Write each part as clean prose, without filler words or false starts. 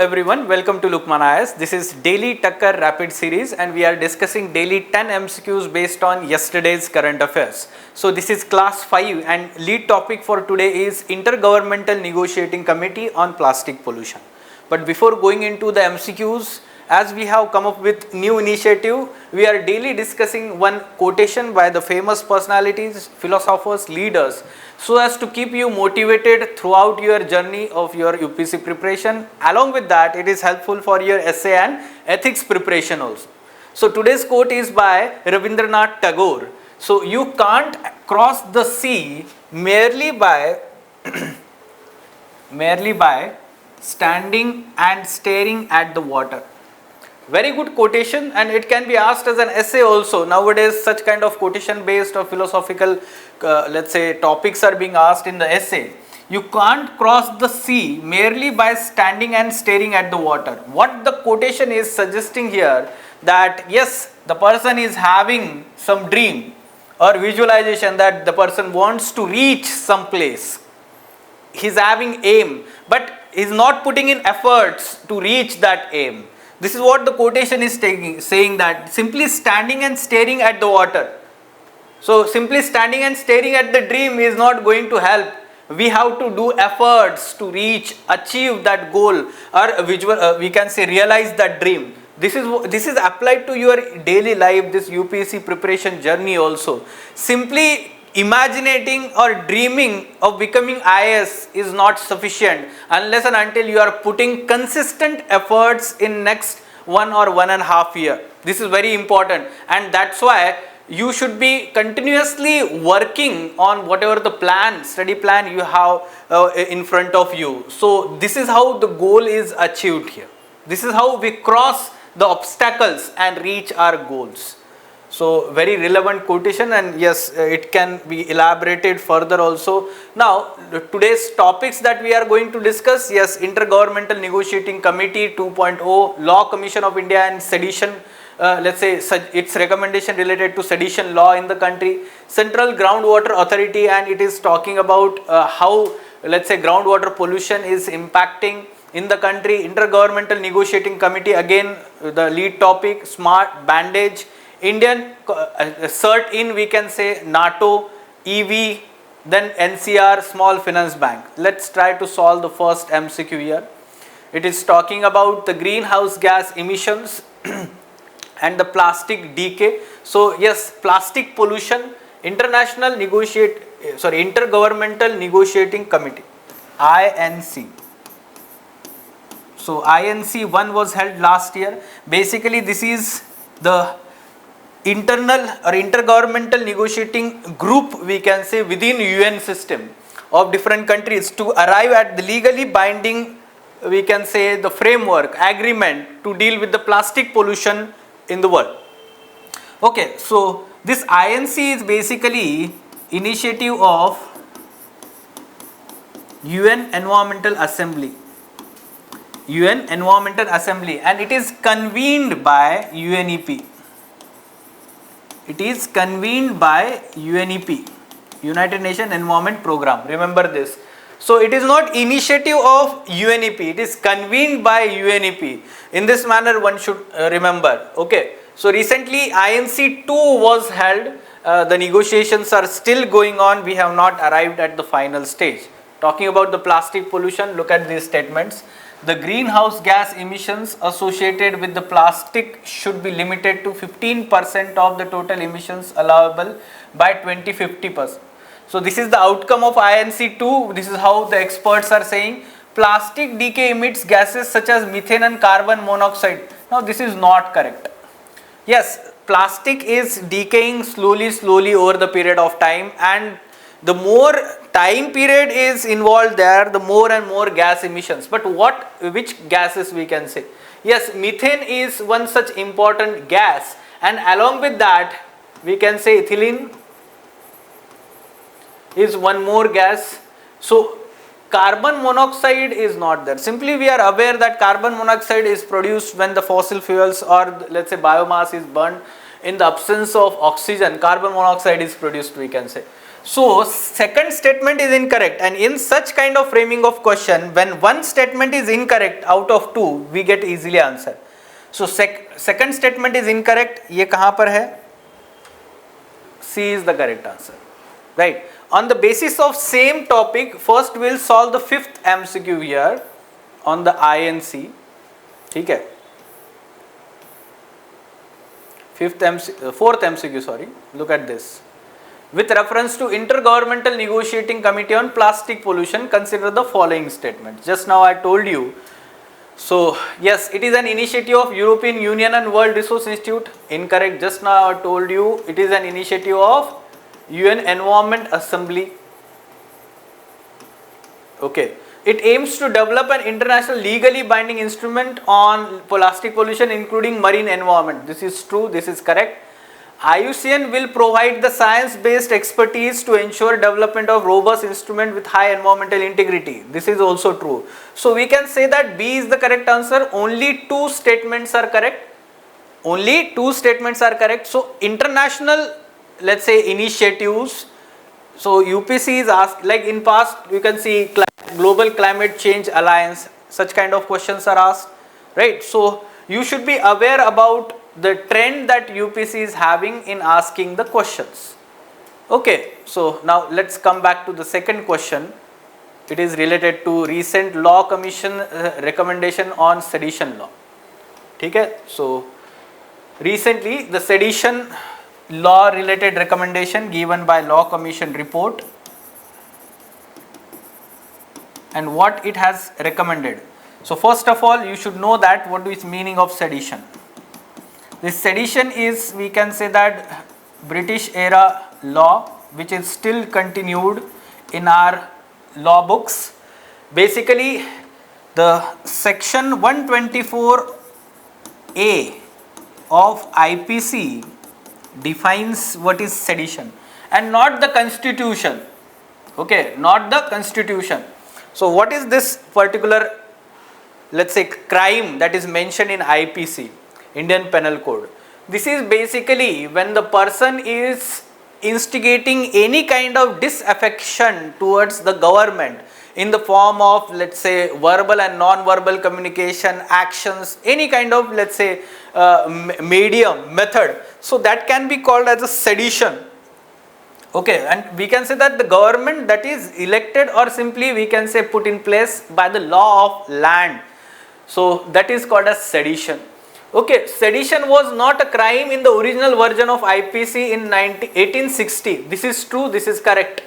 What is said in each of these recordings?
everyone, welcome to Lukman IAS. This is Daily Takkar Rapid Series and we are discussing daily 10 MCQs based on yesterday's current affairs. So this is class 5 and lead topic for today is Intergovernmental Negotiating Committee on Plastic Pollution. But before going into the MCQs, as we have come up with new initiative, we are daily discussing one quotation by the famous personalities, philosophers, leaders, so as to keep you motivated throughout your journey of your UPSC preparation. Along with that, it is helpful for your essay and ethics preparation also. So today's quote is by Rabindranath Tagore. So you can't cross the sea merely by standing and staring at the water. Very good quotation, and it can be asked as an essay also. Nowadays such kind of quotation based or philosophical let's say topics are being asked in the essay. You can't cross the sea merely by standing and staring at the water. What the quotation is suggesting here, that yes, the person is having some dream or visualization that the person wants to reach some place. He's having aim, but he's not putting in efforts to reach that aim. This is what the quotation is saying, that simply standing and staring at the water. So simply standing and staring at the dream is not going to help. We have to do efforts to reach, achieve that goal, or we can say realize that dream. This is applied to your daily life, this UPSC preparation journey also. Simply imagining or dreaming of becoming IAS is not sufficient unless and until you are putting consistent efforts in next 1 or 1.5 years. This is very important, and that's why you should be continuously working on whatever the study plan you have in front of you. So this is how the goal is achieved here. This is how we cross the obstacles and reach our goals. So very relevant quotation, and yes, it can be elaborated further also. Now today's topics that we are going to discuss, yes, Intergovernmental Negotiating Committee 2.0, Law Commission of India and sedition, let's say its recommendation related to sedition law in the country, Central Groundwater Authority, and it is talking about how, let's say, groundwater pollution is impacting in the country. Intergovernmental Negotiating Committee, again the lead topic, smart bandage, Indian cert in, we can say, NATO, EV, then NCR, Small Finance Bank. Let's try to solve the first MCQ here. It is talking about the greenhouse gas emissions and the plastic decay. So yes, plastic pollution, Intergovernmental Negotiating Committee, INC. So INC 1 was held last year. Basically this is the internal or intergovernmental negotiating group, we can say, within UN system of different countries to arrive at the legally binding, we can say, the framework agreement to deal with the plastic pollution in the world. Okay, so this INC is basically initiative of UN Environmental Assembly, and it is convened by UNEP. It is convened by UNEP, United Nations Environment Program. Remember this. So it is not initiative of UNEP, it is convened by UNEP. In this manner one should remember. Okay. So recently INC 2 was held. The negotiations are still going on. We have not arrived at the final stage. Talking about the plastic pollution, look at these statements. The greenhouse gas emissions associated with the plastic should be limited to 15% of the total emissions allowable by 2050. So this is the outcome of INC 2. This is how the experts are saying. Plastic decay emits gases such as methane and carbon monoxide. Now this is not correct. Yes, plastic is decaying slowly over the period of time, and the more time period is involved there, the more and more gas emissions. But which gases we can say? Yes, methane is one such important gas, and along with that we can say ethylene is one more gas. So carbon monoxide is not there. Simply we are aware that carbon monoxide is produced when the fossil fuels or, let's say, biomass is burned. in the absence of oxygen, carbon monoxide is produced, we can say. So second statement is incorrect, and in such kind of framing of question, when one statement is incorrect out of two, we get easily answer. So second statement is incorrect. ये कहाँ पर है? C is the correct answer, right? On the basis of same topic, first we'll solve the fifth MCQ here on the INC. ठीक है? Fourth MCQ, sorry. Look at this. With reference to Intergovernmental Negotiating Committee on Plastic Pollution, consider the following statement. Just now I told you. So yes, it is an initiative of European Union and World Resource Institute. Incorrect. Just now I told you it is an initiative of UN Environment Assembly. Okay. It aims to develop an international legally binding instrument on plastic pollution, including marine environment. This is true. This is correct. IUCN will provide the science-based expertise to ensure development of robust instrument with high environmental integrity. This is also true. So we can say that B is the correct answer. Only two statements are correct. Only two statements are correct. So international, let's say, initiatives. So UPC is asked, like in past you can see Global Climate Change Alliance, such kind of questions are asked, right? So you should be aware about the trend that UPC is having in asking the questions. Okay, so now let's come back to the second question. It is related to recent Law Commission recommendation on sedition law. Okay, so recently the sedition law related recommendation given by Law Commission report, and what it has recommended. So first of all, you should know that what is meaning of sedition. This sedition is, we can say that, British era law which is still continued in our law books. Basically the section 124A of IPC defines what is sedition and not the constitution. Okay, not the constitution. So what is this particular, let's say, crime that is mentioned in IPC, Indian Penal Code? This is basically when the person is instigating any kind of disaffection towards the government in the form of, let's say, verbal and non-verbal communication, actions, any kind of, let's say, medium, method. So that can be called as a sedition. Okay, and we can say that the government that is elected, or simply we can say put in place by the law of land. So that is called as sedition. Okay, sedition was not a crime in the original version of IPC in 1860. This is true, this is correct.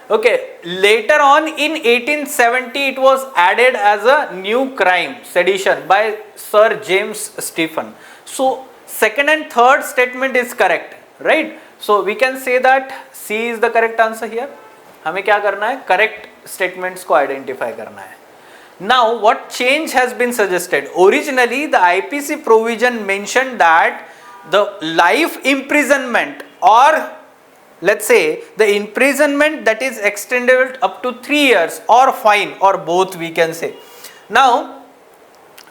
Okay, later on in 1870 it was added as a new crime, sedition, by Sir James Stephen. So second and third statement is correct, right? So we can say that C is the correct answer here. हमें क्या करना है? Correct statements को identify करना है. Now what change has been suggested? Originally the IPC provision mentioned that the life imprisonment, or let's say the imprisonment that is extended up to 3 years, or fine, or both, we can say. Now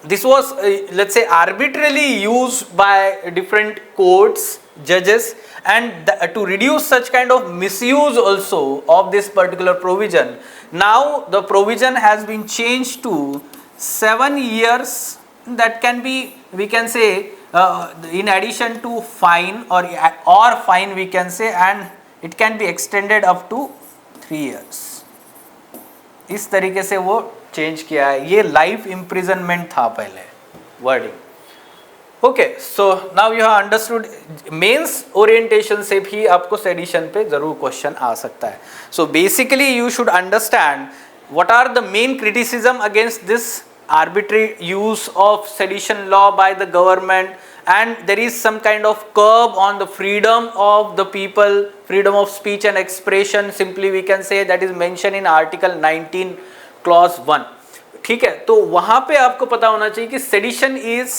this was let's say arbitrarily used by different courts, judges, and to reduce such kind of misuse also of this particular provision. Now the provision has been changed to 7 years. That can be, we can say, in addition to fine, or fine, we can say, and it can be extended up to 3 years. इस तरीके से वो change किया है. ये life imprisonment था पहले wording. Okay, so now you have understood. Mains orientation से भी आपको सेडिशन पे जरूर क्वेश्चन आ सकता है. So basically you should understand what are the main criticism against this arbitrary use of sedition law by the government, and there is some kind of curb on the freedom of the people, freedom of speech and expression, simply we can say, that is mentioned in article 19 clause 1. ठीक है, तो वहां पे आपको पता होना चाहिए कि sedition is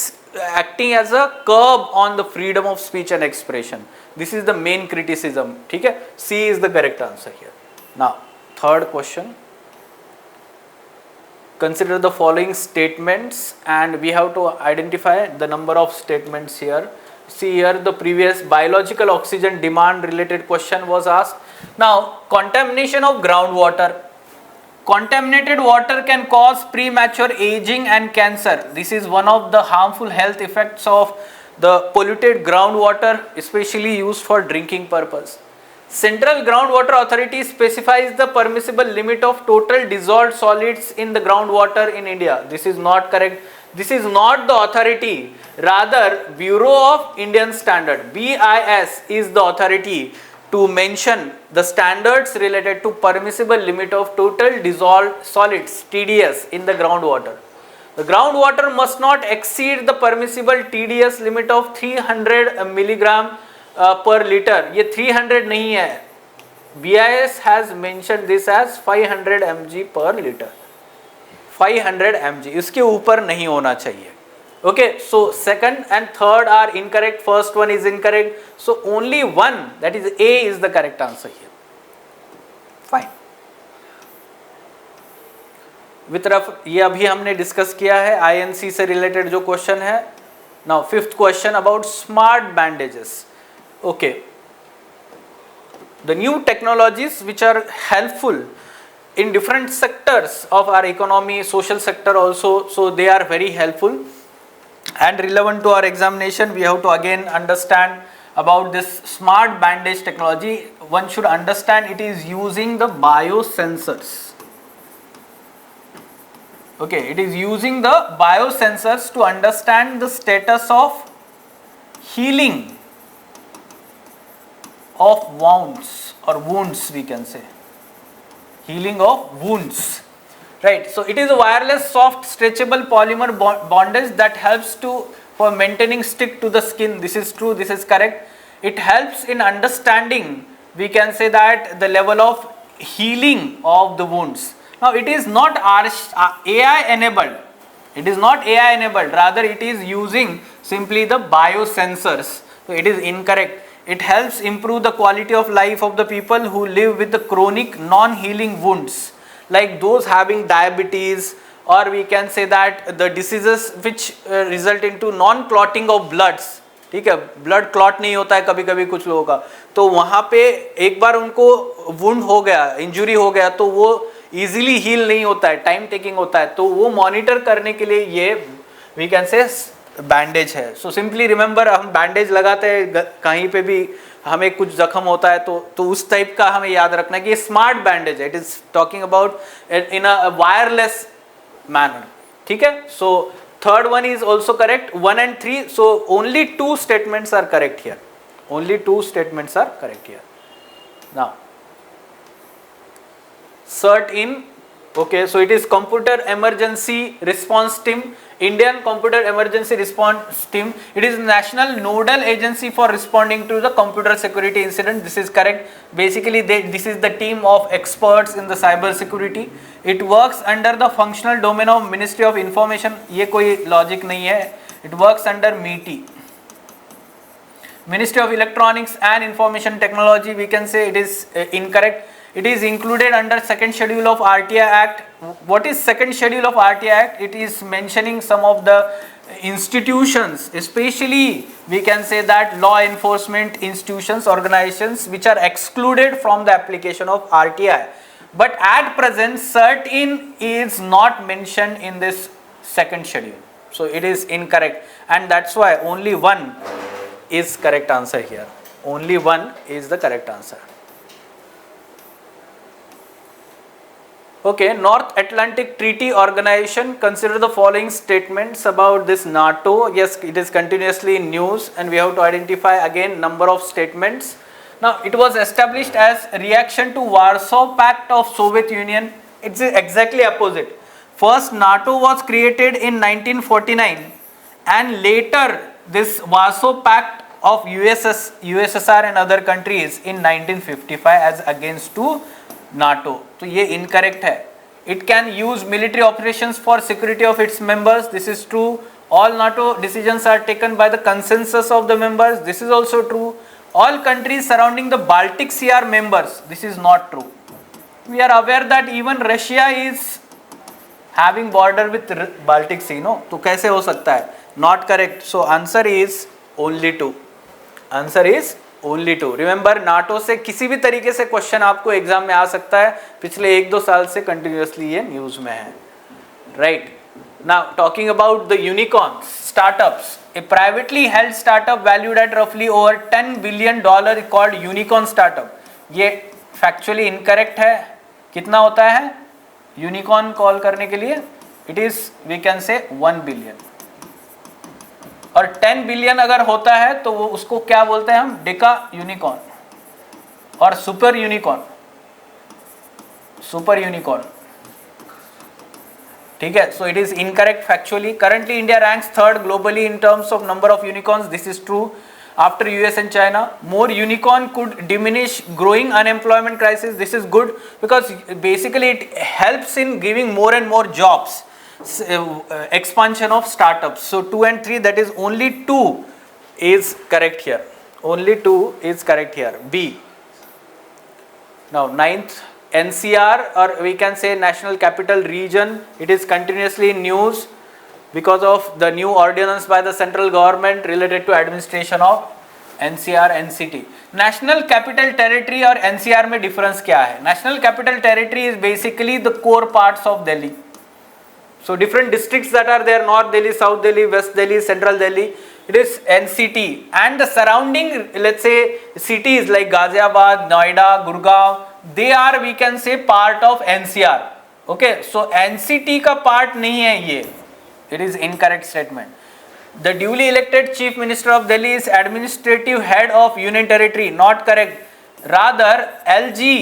acting as a curb on the freedom of speech and expression. This is the main criticism. ठीक है, C is the correct answer here. Now third question. Consider the following statements, and we have to identify the number of statements here. See here, the previous biological oxygen demand related question was asked. Now, contamination of groundwater. Contaminated water can cause premature aging and cancer. This is one of the harmful health effects of the polluted groundwater, especially used for drinking purpose. Central Groundwater Authority specifies the permissible limit of total dissolved solids in the groundwater in India. This is not correct. This is not the authority. Rather, Bureau of Indian Standard, BIS, is the authority to mention the standards related to permissible limit of total dissolved solids, TDS, in the groundwater. The groundwater must not exceed the permissible TDS limit of 300 milligram per liter. ये 300 नहीं है. BIS has mentioned this as 500 mg per liter. 500 mg. इसके ऊपर नहीं होना चाहिए. Okay, so second and third are incorrect. First one is incorrect. So only one, that is A, is the correct answer here. Fine. With ये अभी हमने discuss किया है INC से रिलेटेड जो क्वेश्चन है. Now fifth question about smart bandages. Okay. The new technologies which are helpful in different sectors of our economy, social sector also, so they are very helpful and relevant to our examination. We have to again understand about this smart bandage technology. One should understand it is using the biosensors. Okay, it is using the biosensors to understand the status of healing of wounds, or wounds we can say. Healing of wounds. Right, so it is a wireless soft stretchable polymer bondage that helps for maintaining stick to the skin. This is true, this is correct. It helps in understanding, we can say that, the level of healing of the wounds. Now it is not AI enabled. It is not AI enabled, rather it is using simply the biosensors. So it is incorrect. It helps improve the quality of life of the people who live with the chronic non-healing wounds, like those having diabetes, or we can say that the diseases which result into non-clotting of bloods. ठीक है, blood clot नहीं होता है कभी कभी कुछ लोगों का, तो वहाँ पे एक बार उनको वुंड हो गया, इंजुरी हो गया, तो वो इजीली हील नहीं होता है, टाइम टेकिंग होता है, तो वो मॉनिटर करने के लिए ये वी कैन से बैंडेज है. सो सिंपली रिमेंबर, हम बैंडेज लगाते हैं कहीं पे भी हमें कुछ जख्म होता है तो उस टाइप का हमें याद रखना है कि ये स्मार्ट बैंडेज है. It is talking about in a wireless manner. ठीक है, सो third one is also correct, 1 and 3. So only 2 statements are correct here. Only 2 statements are correct here. Now CERT in, okay, so it is Computer Emergency Response Team, Indian Computer Emergency Response Team. It is national nodal agency for responding to the computer security incident. This is correct. Basically this is the team of experts in the cyber security. It works under the functional domain of Ministry of Information. ये कोई logic नहीं है. It works under MeitY, Ministry of Electronics and Information Technology. We can say it is incorrect. It is included under second schedule of RTI Act. What is second schedule of RTI Act? It is mentioning some of the institutions, especially we can say that law enforcement institutions, organizations which are excluded from the application of RTI. But at present, CERT-in is not mentioned in this second schedule. So it is incorrect, and that's why only one is correct answer here. Only one is the correct answer. Okay, North Atlantic Treaty Organization, consider the following statements about this NATO. Yes, it is continuously in news, and we have to identify again number of statements. Now, it was established as reaction to Warsaw Pact of Soviet Union. It's exactly opposite. First, NATO was created in 1949, and later this Warsaw Pact of USSR and other countries in 1955 as against to NATO. तो ये incorrect है. It can use military operations for security of its members. This is true. All NATO decisions are taken by the consensus of the members. This is also true. All countries surrounding the Baltic Sea are members. This is not true. We are aware that even Russia is having border with Baltic Sea, no? तो कैसे हो सकता है? Not correct. So answer is only 2. Answer is only 2. Remember, NATO से किसी भी तरीके से क्वेश्चन आपको एग्जाम में आ सकता है. पिछले 1-2 साल से कंटिन्यूसली ये न्यूज में है. Right. Now talking about the unicorns, startups. A privately held startup valued at roughly over $10 billion called unicorn startup. ये factually incorrect है. कितना होता है unicorn कॉल करने के लिए? It is, we can say 1 billion. और 10 बिलियन अगर होता है तो वो उसको क्या बोलते हैं हम? डेका यूनिकॉर्न और सुपर यूनिकॉर्न. Super unicorn. ठीक है. So it is incorrect factually. Currently India ranks third globally in terms of number of unicorns. This is true. After US and China, more unicorn could diminish growing unemployment crisis. This is good because basically it helps in giving more and more jobs. Expansion of startups. So 2 and 3, that is only 2 is correct here. Only 2 is correct here. B. Now 9th, NCR, or we can say National Capital Region. It is continuously in news because of the new ordinance by the central government related to administration of NCR, NCT. National Capital Territory और NCR में difference क्या है? National Capital Territory is basically the core parts of Delhi. So different districts that are there: North Delhi, South Delhi, West Delhi, Central Delhi. It is NCT, and the surrounding, let's say, cities like Ghaziabad, Noida, Gurgaon, they are, we can say, part of NCR. Okay, so NCT का part नहीं है ये. It is incorrect statement. The duly elected Chief Minister of Delhi is administrative head of Union Territory. Not correct. Rather, LG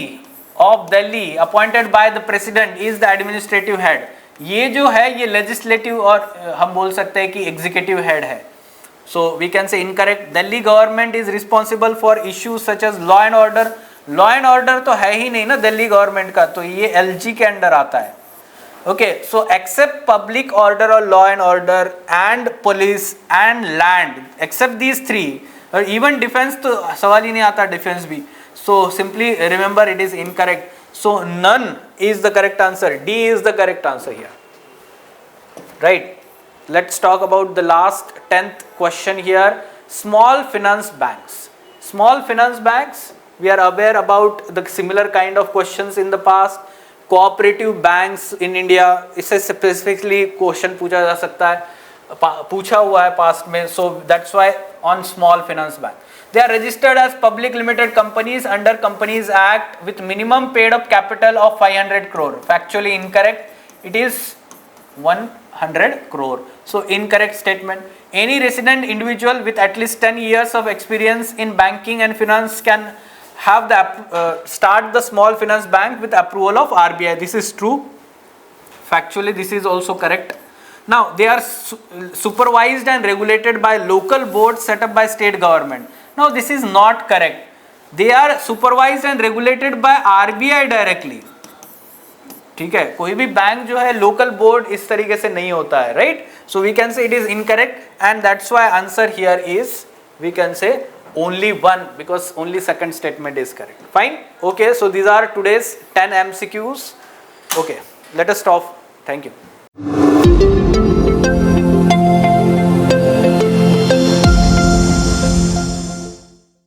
of Delhi, appointed by the President, is the administrative head. ये जो है ये legislative और हम बोल सकते हैं कि एग्जीक्यूटिव हेड है. So we can say incorrect. Delhi government is responsible for issues such as law and order. Law and order तो है ही नहीं ना दिल्ली गवर्नमेंट का, तो ये एलजी के अंडर आता है. Okay, so except public order और law and order and police and land, except these 3, और इवन डिफेंस तो सवाल ही नहीं आता, डिफेंस भी. So simply remember it is incorrect. So none is the correct answer. D is the correct answer here. Right. Let's talk about the last 10th question here. Small finance banks. Small finance banks, we are aware about the similar kind of questions in the past. Cooperative banks in India, इससे specifically question पूछा जा सकता है, पूछा हुआ है past में. So that's why on small finance bank. They are registered as public limited companies under Companies Act with minimum paid up capital of 500 crore. Factually incorrect. It is 100 crore. So incorrect statement. Any resident individual with at least 10 years of experience in banking and finance can have the start the small finance bank with approval of RBI. This is true. Factually this is also correct. Now they are supervised and regulated by local boards set up by state government. Now this is not correct. They are supervised and regulated by RBI directly. ठीक है, कोई भी bank जो है local board इस तरीके से नहीं होता है. Right. So we can say it is incorrect and that's why answer here is, we can say only 1 because only second statement is correct. Fine. Okay, so these are today's 10 MCQs. Okay, let us stop. Thank you.